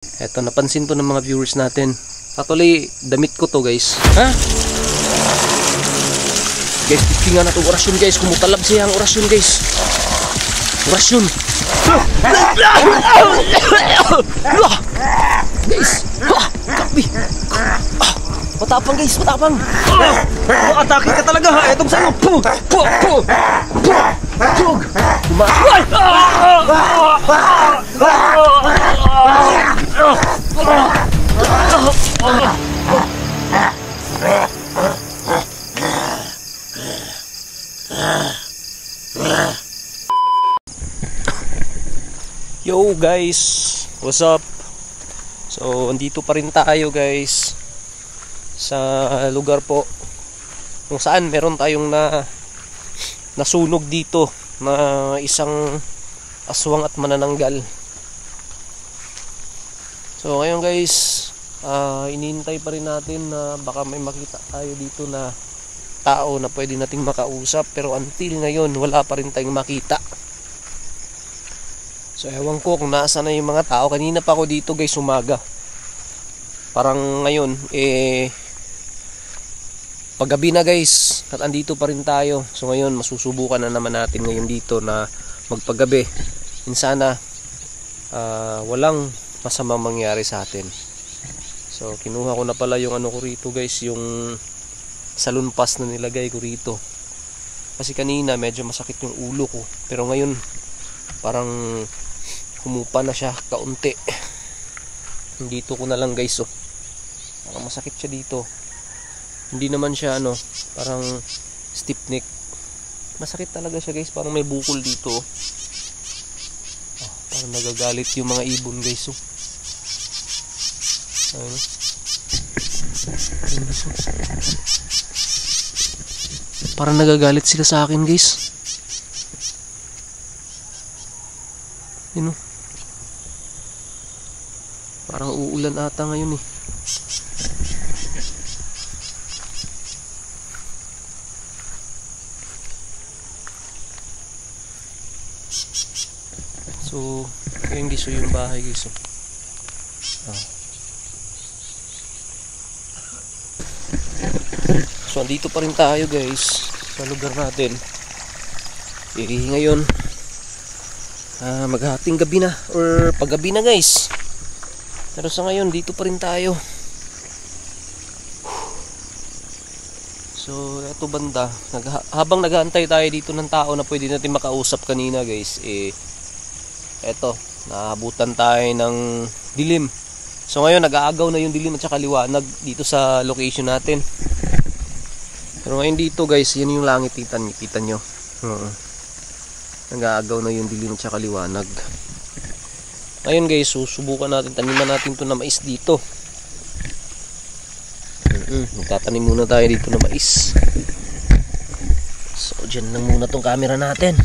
Eto, napansin to ng mga viewers natin. Actually, damit ko to guys. Ha? Guys, tingnan na to orasyon guys. Kumutalab siya ang orasyon guys. Orasyon. Guys, kapi. Matapang guys, matapang. Atake ka talaga ha. Etong sa'yo. Yo guys, what's up? So, andito pa rin tayo guys sa lugar po kung saan meron tayong nasunog dito na isang aswang at manananggal. So ngayon guys, inihintay pa rin natin na baka may makita tayo dito na tao na pwede nating makausap, pero until ngayon wala pa rin tayong makita. So ewan ko kung nasa na yung mga tao. Kanina pa ako dito guys, umaga. Parang ngayon paggabi na guys, at andito pa rin tayo. So ngayon masusubukan na naman natin ngayon dito na magpagabi. Sana walang masamang mangyari sa atin. So kinuha ko na pala yung ano ko rito guys, yung salon pass na nilagay ko rito. Kasi kanina medyo masakit yung ulo ko, pero ngayon parang humupa na siya kaunti. Dito ko na lang guys, oh. Parang masakit siya dito. Hindi naman siya ano, parang stiff neck. Masakit talaga siya guys, parang may bukol dito. Parang nagagalit yung mga ibon guys, oh. Ayun. Parang nagagalit sila sa akin guys. Yun, oh. Parang uulan ata ngayon eh. So, ayun guys, so yung bahay guys, oh. So, andito pa rin tayo guys sa lugar natin. Ngayon maghahating gabi na or paggabi na guys. Pero sa ngayon dito pa rin tayo. So, eto banda, habang nag-aantay tayo dito ng tao na pwede natin makausap kanina guys, eto, naabutan tayo ng dilim. So ngayon nag-aagaw na yung dilim at saka liwanag dito sa location natin. Pero ngayon dito guys, yan yung langit, kita nyo. Nag-aagaw na yung dilim at saka liwanag. Ngayon guys, susubukan natin, taniman natin to na mais dito. Magtatanim muna tayo dito na mais. So dyan lang muna tong camera natin.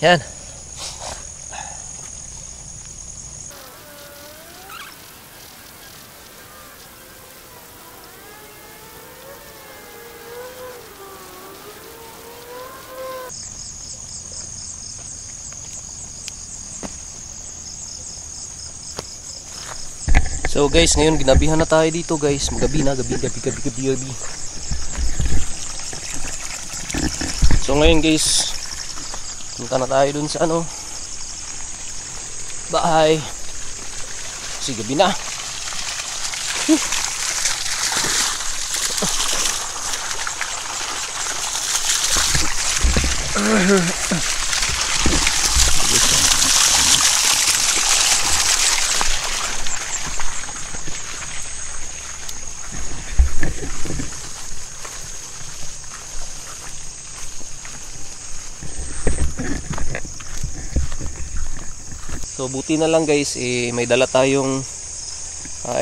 Yan. So guys, ngayon ginabihan na tayo dito guys. Magabi na, gabi. So ngayon guys, punta na tayo dun sa ano, bahay. Kasi gabi na. So buti na lang guys, may dala tayong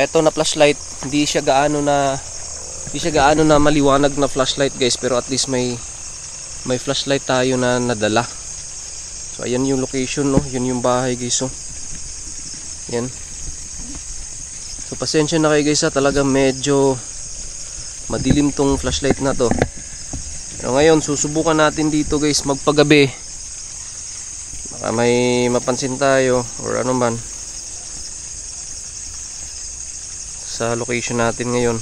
eto na flashlight. Hindi siya gaano na maliwanag na flashlight guys, pero at least may flashlight tayo na nadala. So ayan yung location, no. Yun yung bahay guys, oh. Yan. So pasensya na kayo guys, talagang medyo madilim tong flashlight na to. Pero ngayon susubukan natin dito guys magpagabi. Baka may mapansin tayo or ano man sa location natin ngayon.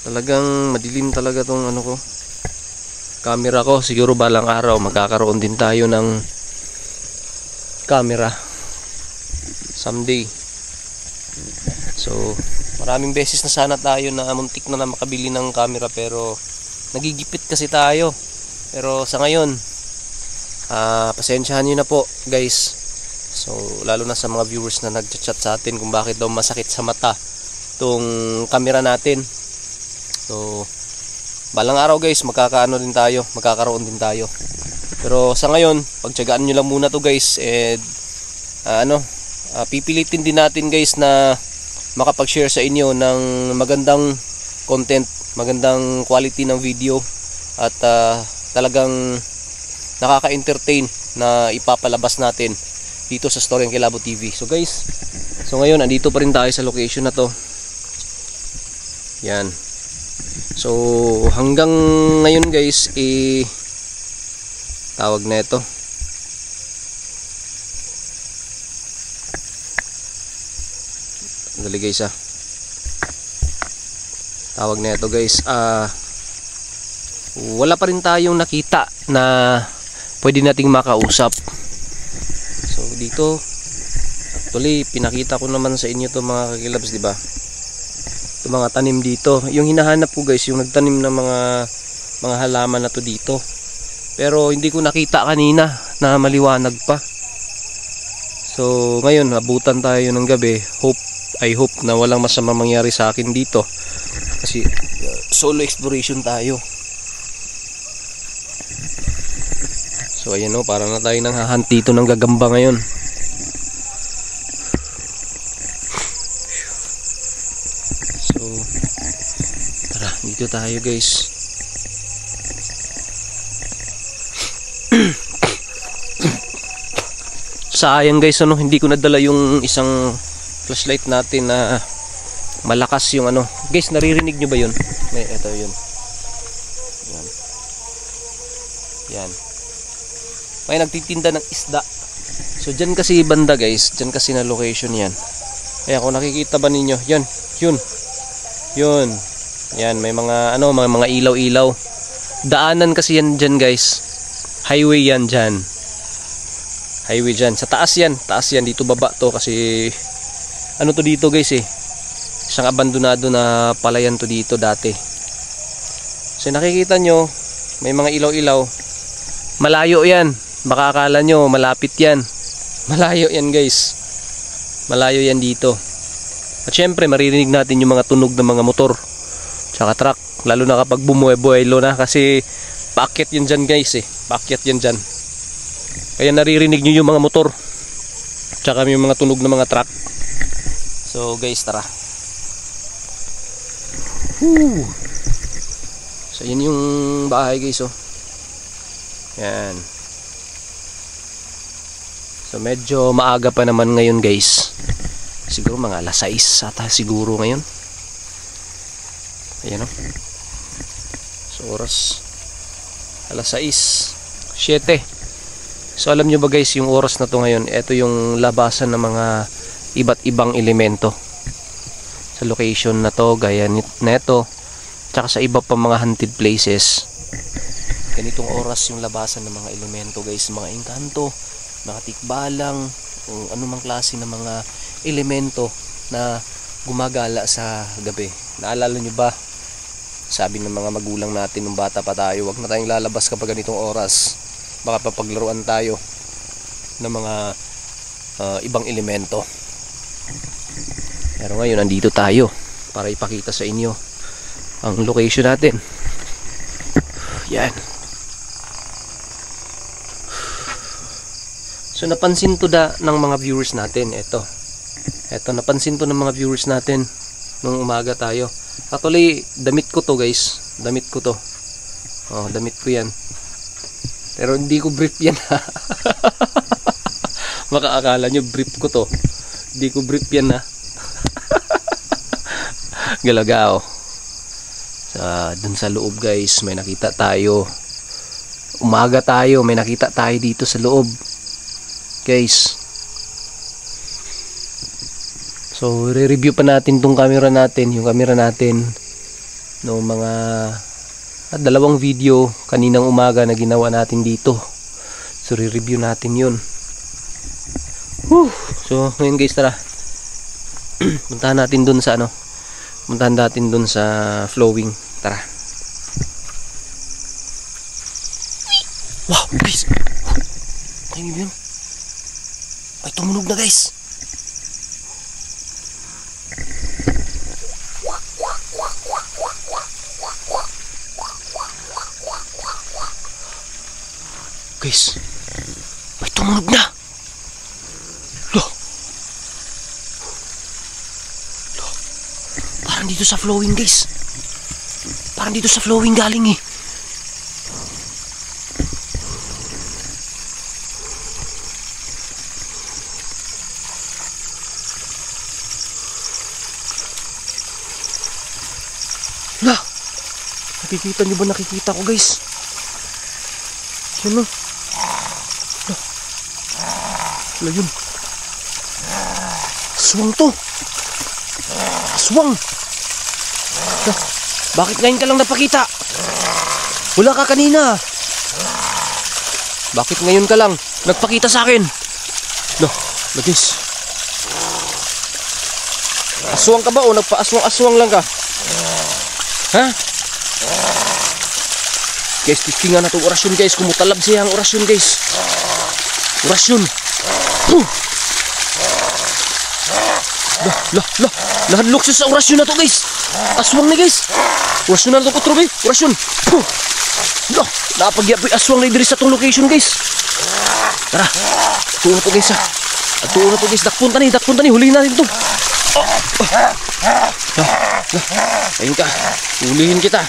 Talagang madilim talaga tong ano ko, camera ko. Siguro balang araw magkakaroon din tayo ng camera someday. So maraming beses na sana tayo na muntik na makabili ng camera pero nagigipit kasi tayo. Pero sa ngayon pasensyahan nyo na po guys. So lalo na sa mga viewers na nagchat sa atin kung bakit daw masakit sa mata tong camera natin. So balang araw guys magkakaroon din tayo. Pero sa ngayon pagtiyagaan nyo lang muna to guys. And pipilitin din natin guys na makapag-share sa inyo ng magandang content, magandang quality ng video at talagang nakaka-entertain na ipapalabas natin dito sa Storyang Kilabot TV. So guys, so ngayon andito pa rin tayo sa location na to. Yan. So hanggang ngayon guys tawag na ito, dali guys tawag na ito guys, wala pa rin tayong nakita na pwede nating makausap. So dito actually pinakita ko naman sa inyo to mga kakilabs, di ba? Yung mga tanim dito, yung hinahanap ko guys, yung nagtanim ng mga halaman na to dito. Pero hindi ko nakita kanina na maliwanag pa. So ngayon abutan tayo ng gabi. I hope na walang masama mangyari sa akin dito. Kasi solo exploration tayo. So ayan o, parang na tayo nang hahunt dito ng gagamba ngayon. Dito tayo guys. Sayang guys hindi ko nadala yung isang flashlight natin na malakas yung Guys, naririnig nyo ba yun? Ito yun. Yan. Yan. May nagtitinda ng isda. So dyan kasi banda guys, dyan kasi na location yan. Kaya kung nakikita ba ninyo, yan, yun. Yun. Yan, may mga mga ilaw-ilaw. Daanan kasi yan dyan guys. Highway yan dyan. Highway dyan. Sa taas yan. Taas yan. Dito baba to kasi to dito guys isang abandonado na palayan to dito dati. So nakikita nyo, may mga ilaw-ilaw. Malayo yan. Baka akala nyo malapit yan. Malayo yan guys. Malayo yan dito. At syempre maririnig natin yung mga tunog ng mga motor tsaka truck, lalo na kapag bumuebuelo na kasi paakyat yan dyan guys paakyat yan dyan. Kaya naririnig nyo yung mga motor tsaka yung mga tunog ng mga truck. So guys, tara. So yan yung bahay guys yan. So medyo maaga pa naman ngayon guys. Siguro mga alas 6 ata siguro ngayon. Ayan So oras alas 6:07. So alam nyo ba guys, yung oras na to ngayon, ito yung labasan ng mga iba't ibang elemento sa location na to, gaya neto tsaka sa iba pa mga haunted places. Ganitong oras yung labasan ng mga elemento guys, mga engkanto, mga tikbalang, kung anumang klase ng mga elemento na gumagala sa gabi. Naalala nyo ba, sabi ng mga magulang natin nung bata pa tayo, wag na tayong lalabas kapag ganitong oras, baka papaglaruan tayo ng mga ibang elemento. Pero ngayon nandito tayo para ipakita sa inyo ang location natin. Yan. So napansin to ng mga viewers natin. Ito napansin to ng mga viewers natin nung umaga tayo. Actually, damit ko to guys. Damit ko to. Oh, damit ko yan. Pero hindi ko brief yan. Makaakala nyo brief ko to. Hindi ko brief yan ha. Galagao. Dun sa loob guys, may nakita tayo. Umaga tayo, may nakita tayo dito sa loob guys. So re-review pa natin tong camera natin, yung camera natin no, mga dalawang video kaninang umaga na ginawa natin dito. So re-review natin yun. So ngayon guys, tara. Puntahan natin dun sa ano, puntahan natin dun sa flowing. Tara. Wow guys, ayun yun, ay tumunog na guys. Guys, may tumunog na. Loh. Loh. Parang dito sa flowing guys. Parang dito sa flowing galing eh. Lah. Nakikita niyo ba, nakikita ko guys? Yun o. Wala yun. Aswang to. Aswang. Bakit ngayon ka lang napakita? Wala ka kanina. Bakit ngayon ka lang nagpakita sa akin? No, guys. Aswang ka ba o nagpa-aswang-aswang lang ka? Ha? Guys, tikingan na itong orasyon guys. Kumutalab siya ang orasyon guys. Orasyon. Nahadlok siya sa orasyon na to guys. Aswang ni guys. Orasyon na to kutrobe. Orasyon. Napagyapoy aswang na diri sa itong location guys. Tara. Tuon na to guys ha. Tuon na to guys. Dakpunta ni. Hulihin natin ito. Ayun ka. Hulihin kita.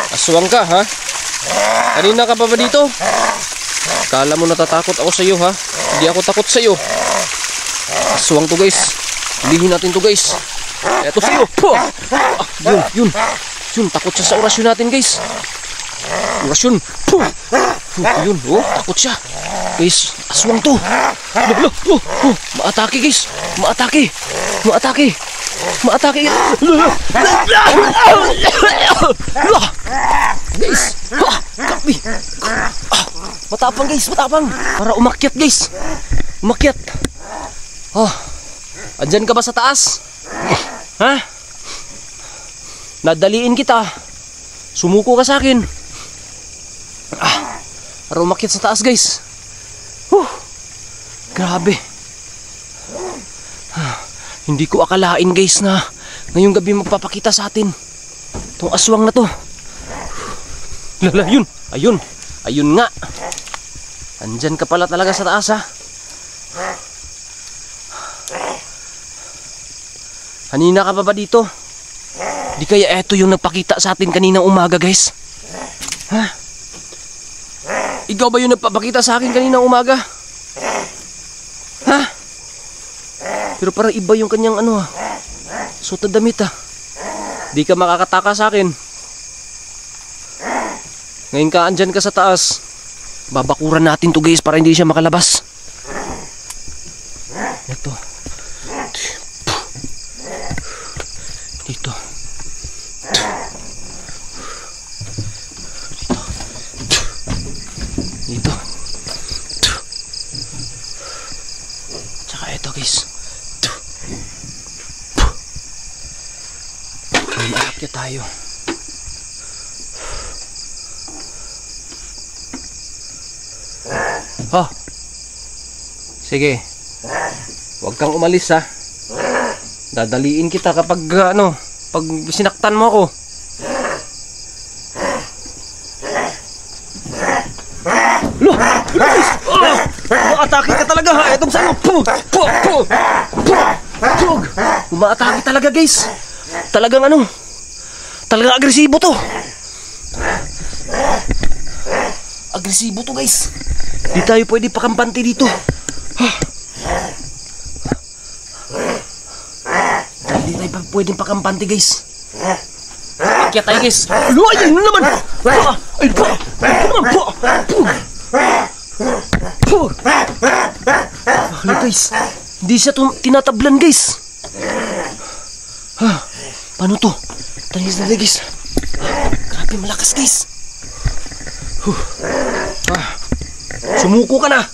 Aswang ka ha. Kanina ka pa ba dito? Kala mo natatakot ako sa iyo ha? Hindi ako takot sa iyo. Aswang to guys. Hulihin natin to guys. Eto sa iyo. Yun. Takot siya sa orasyon natin guys. Orasyon. Yun. Takot siya. Guys, aswang to. Maatake guys. Maatake. Guys, kapi. Matapang guys, matapang. Para umakyat guys. Umakyat. Andyan ka ba sa taas? Ha? Nadaliin kita. Sumuko ka sa akin. Para umakyat sa taas guys. Grabe. Hindi ko akalain guys na ngayong gabi magpapakita sa atin itong aswang na to. Lala, yun. Ayun nga. Andyan ka pala talaga sa taas ha. Kanina ka pa ba dito? Di kaya eto yung nagpakita sa atin kaninang umaga guys? Ha? Ikaw ba yung nagpapakita sa akin kaninang umaga? Ha? Pero parang iba yung kanyang ano ha. Suot na damit ha. Di ka makakataka sa akin. Ngayon ka andyan ka sa taas. Babakuran natin to guys para hindi siya makalabas. Ito. Dito. Dito. Tsaka ito guys. Umaakit tayo. Sige. Huwag kang umalis ha. Dadaliin kita kapag pag sinaktan mo ako. Loh! Umaatake ka talaga ha. Itong sa'yo. Umaatake talaga guys. Talagang talagang agresibo to. Agresibo to guys. Di tayo pwede pakampante dito. Di tayo pwede pakampante guys. Akyat tayo guys. Ayun na naman. Ayun po. Ayun naman po. Hala guys. Hindi siya tinatablan guys. Paano to? Tanis na guys. Grabe malakas guys. Sumuko ka na.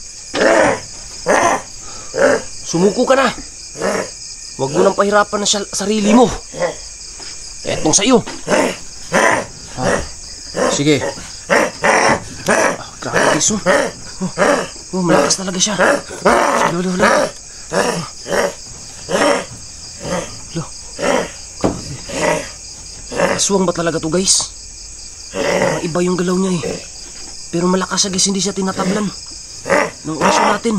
Sumuko ka na. Huwag mo nang pahirapan na sarili mo. Etong sa'yo. Sige. Grabe guys. Malakas talaga siya. Sige, wala. Aswang ba talaga to guys? Parang iba yung galaw niya eh. Pero malakas siya guys, hindi siya tinatablan ng orasyon natin.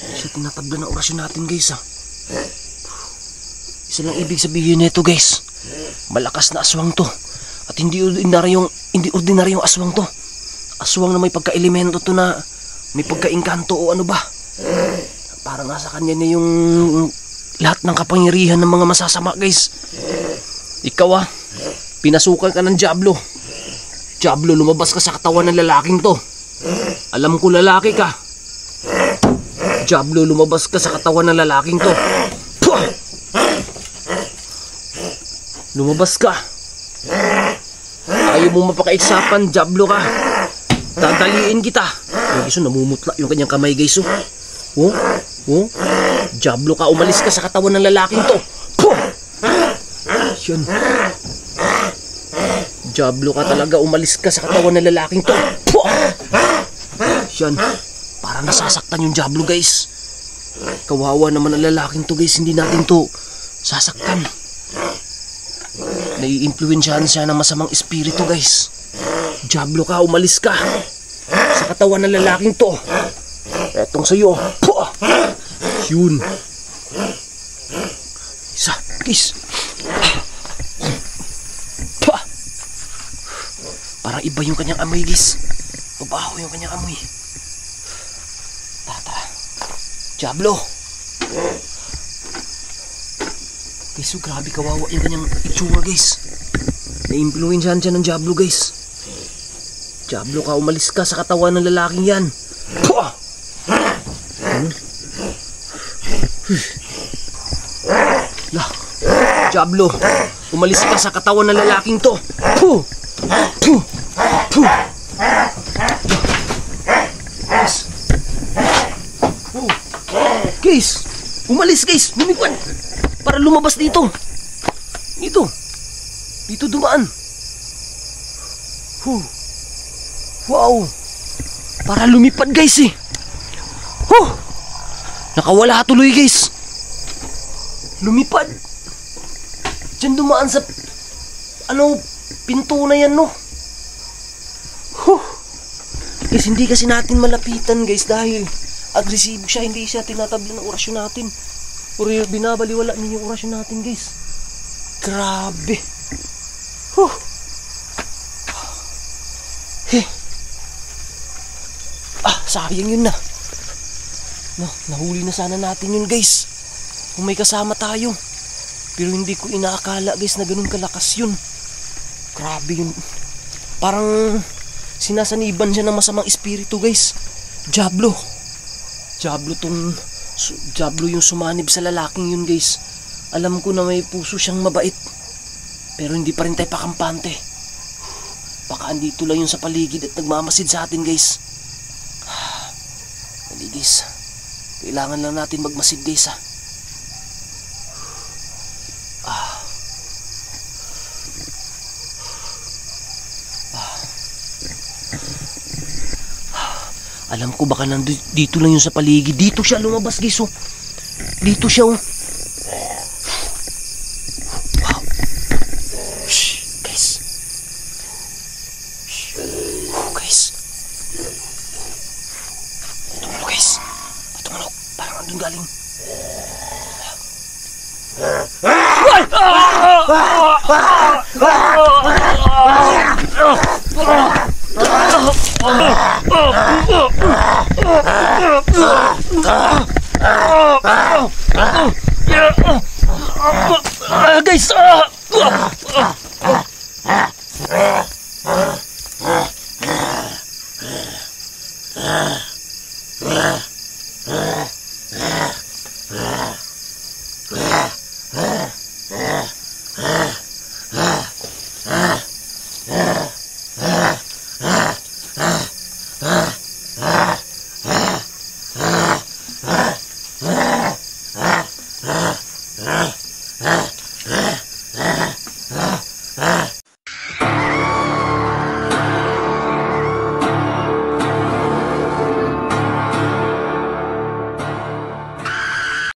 Hindi siya tinatablan ng orasyon natin guys Isa lang ibig sabihin nito guys, malakas na aswang to. At hindi ordinaryong aswang to. Aswang na may pagka-elemento to, na may pagka-engkanto o ano ba. Parang nasa kanya na yung lahat ng kapangyarihan ng mga masasama guys. Ikaw pinasukan ka ng Diablo. Diablo, lumabas ka sa katawan ng lalaking to. Alam ko lalaki ka. Diablo, lumabas ka sa katawan ng lalaking to. Lumabas ka. Ayaw mo mapakaitsapan, Diablo ka. Dadaliin kita. Guys, namumutla yung kanyang kamay guys. Diablo ka, umalis ka sa katawan ng lalaking to. Yan. Diablo ka talaga, umalis ka sa katawan ng lalaking to. Yan. Parang nasasaktan yung Diablo guys. Kawawa naman ang lalaking to guys. Hindi natin to sasaktan. Nai-influensyahan siya ng masamang espiritu guys. Diablo ka, umalis ka sa katawan ng lalaking to. Etong sa'yo. Yun. Isa guys. Parang iba yung kanyang amoy guys. Mabaho yung kanyang amoy. Tara. Diablo. Guys, so grabe kawawa yung kanyang itsura guys. Na-influensyahan siya ng Diablo guys. Diablo ka, umalis ka sa katawan ng lalaking yan. Diablo, umalis ka sa katawan ng lalaking to. Guys, umalis guys, lumipad para lumabas dito. Dito dumaan. Wow, para lumipad guys eh. Nakawala tuloy guys. Lumipad. Diyan dumaan sa pinto na yan Guys, hindi kasi natin malapitan guys dahil agresibo siya. Hindi siya tinatablan ng orasyon natin. Binabaliwala niya yung orasyon natin guys. Grabe. Sayang yun na. Nahuli na sana natin yun guys. Kung may kasama tayo. Pero hindi ko inaakala guys na ganun kalakas yun. Grabe yun. Parang sinasaniban siya ng masamang espiritu guys. Diablo yung sumanib sa lalaking yun guys. Alam ko na may puso siyang mabait, pero hindi pa rin tayo pakampante. Baka andito lang yun sa paligid at nagmamasid sa atin guys. Dali guys, kailangan lang natin magmasid guys Alam ko baka dito lang yun sa paligid. Dito siya lumabas guys Dito siya Wow. Shh, guys. Guys. Tumulo guys. Tumulo. Parang andun galing. Ah.